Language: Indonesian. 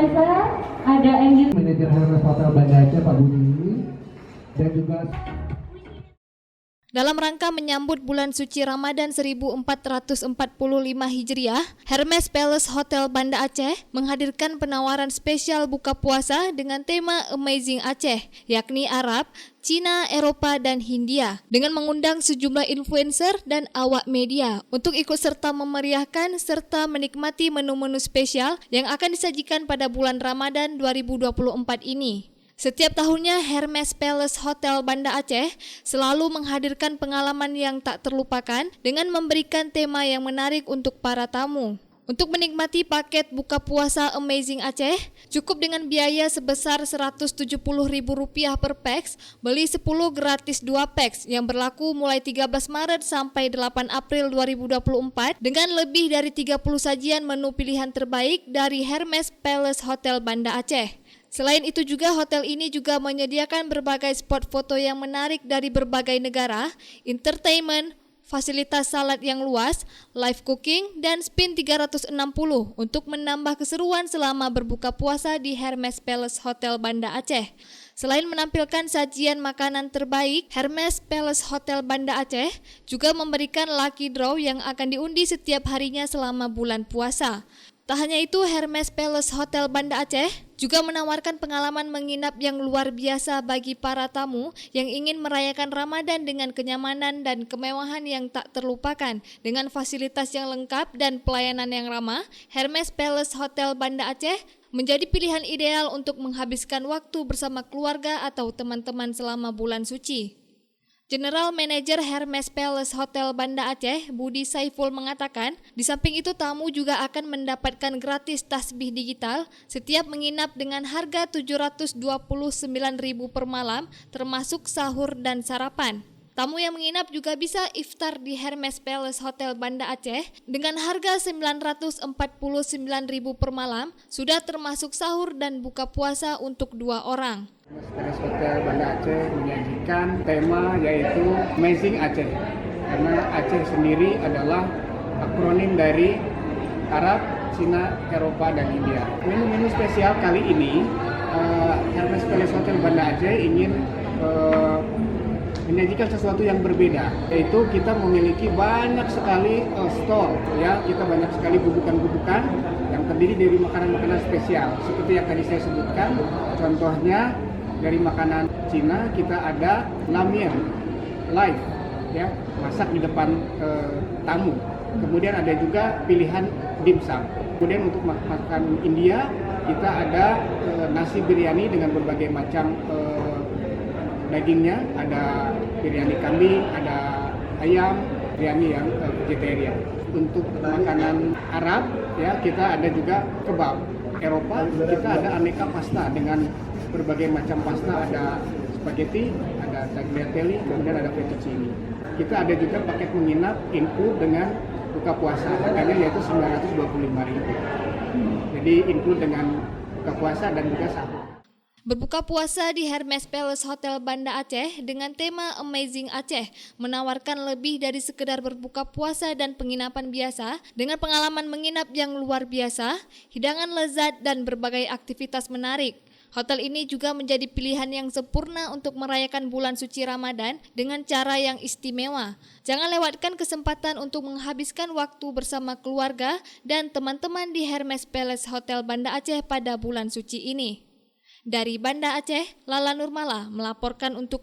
influencer, ada Angel. Manajer Hermes Hotel Banda Aceh Pak Budi dan juga dalam rangka menyambut bulan suci Ramadan 1445 Hijriah, Hermes Palace Hotel Banda Aceh menghadirkan penawaran spesial buka puasa dengan tema Amazing Aceh, yakni Arab, Cina, Eropa, dan Hindia, dengan mengundang sejumlah influencer dan awak media untuk ikut serta memeriahkan serta menikmati menu-menu spesial yang akan disajikan pada bulan Ramadan 2024 ini. Setiap tahunnya Hermes Palace Hotel Banda Aceh selalu menghadirkan pengalaman yang tak terlupakan dengan memberikan tema yang menarik untuk para tamu. Untuk menikmati paket buka puasa Amazing Aceh, cukup dengan biaya sebesar Rp170.000 per pax, beli 10 gratis 2 pax yang berlaku mulai 13 Maret sampai 8 April 2024 dengan lebih dari 30 sajian menu pilihan terbaik dari Hermes Palace Hotel Banda Aceh. Selain itu juga hotel ini juga menyediakan berbagai spot foto yang menarik dari berbagai negara, entertainment, fasilitas salat yang luas, live cooking, dan spin 360 untuk menambah keseruan selama berbuka puasa di Hermes Palace Hotel Banda Aceh. Selain menampilkan sajian makanan terbaik, Hermes Palace Hotel Banda Aceh juga memberikan lucky draw yang akan diundi setiap harinya selama bulan puasa. Tak hanya itu, Hermes Palace Hotel Banda Aceh juga menawarkan pengalaman menginap yang luar biasa bagi para tamu yang ingin merayakan Ramadan dengan kenyamanan dan kemewahan yang tak terlupakan. Dengan fasilitas yang lengkap dan pelayanan yang ramah, Hermes Palace Hotel Banda Aceh menjadi pilihan ideal untuk menghabiskan waktu bersama keluarga atau teman-teman selama bulan suci. General Manager Hermes Palace Hotel Banda Aceh, Budi Saiful mengatakan, di samping itu tamu juga akan mendapatkan gratis tasbih digital setiap menginap dengan harga Rp729.000 per malam, termasuk sahur dan sarapan. Tamu yang menginap juga bisa iftar di Hermes Palace Hotel Banda Aceh dengan harga Rp949.000 per malam, sudah termasuk sahur dan buka puasa untuk 2 orang. Hermes Hotel Banda Aceh menyajikan tema yaitu Amazing Aceh, karena Aceh sendiri adalah akronim dari Arab, Cina, Eropa, dan India. Menu-menu spesial kali ini Hermes Palace Hotel Banda Aceh ingin menyajikan sesuatu yang berbeda, yaitu kita memiliki banyak sekali stall, ya, kita banyak sekali gubukan-gubukan yang terdiri dari makanan-makanan spesial seperti yang tadi saya sebutkan. Contohnya dari makanan Cina kita ada lamian live, ya, masak di depan tamu. Kemudian ada juga pilihan dimsum. Kemudian untuk makan India kita ada nasi biryani dengan berbagai macam dagingnya, ada biryani kambing, ada ayam, biryani yang vegetarian. Untuk makanan Arab, ya, kita ada juga kebab. Eropa kita ada aneka pasta dengan berbagai macam pasta, ada spaghetti, ada tagliatelle, kemudian ada fettuccine. Kita ada juga paket menginap include dengan buka puasa, harganya yaitu Rp925.000. Jadi include dengan buka puasa dan juga sahur. Berbuka puasa di Hermes Palace Hotel Banda Aceh dengan tema Amazing Aceh menawarkan lebih dari sekedar berbuka puasa dan penginapan biasa dengan pengalaman menginap yang luar biasa, hidangan lezat, dan berbagai aktivitas menarik. Hotel ini juga menjadi pilihan yang sempurna untuk merayakan bulan suci Ramadan dengan cara yang istimewa. Jangan lewatkan kesempatan untuk menghabiskan waktu bersama keluarga dan teman-teman di Hermes Palace Hotel Banda Aceh pada bulan suci ini. Dari Banda Aceh, Lala Nurmala melaporkan untuk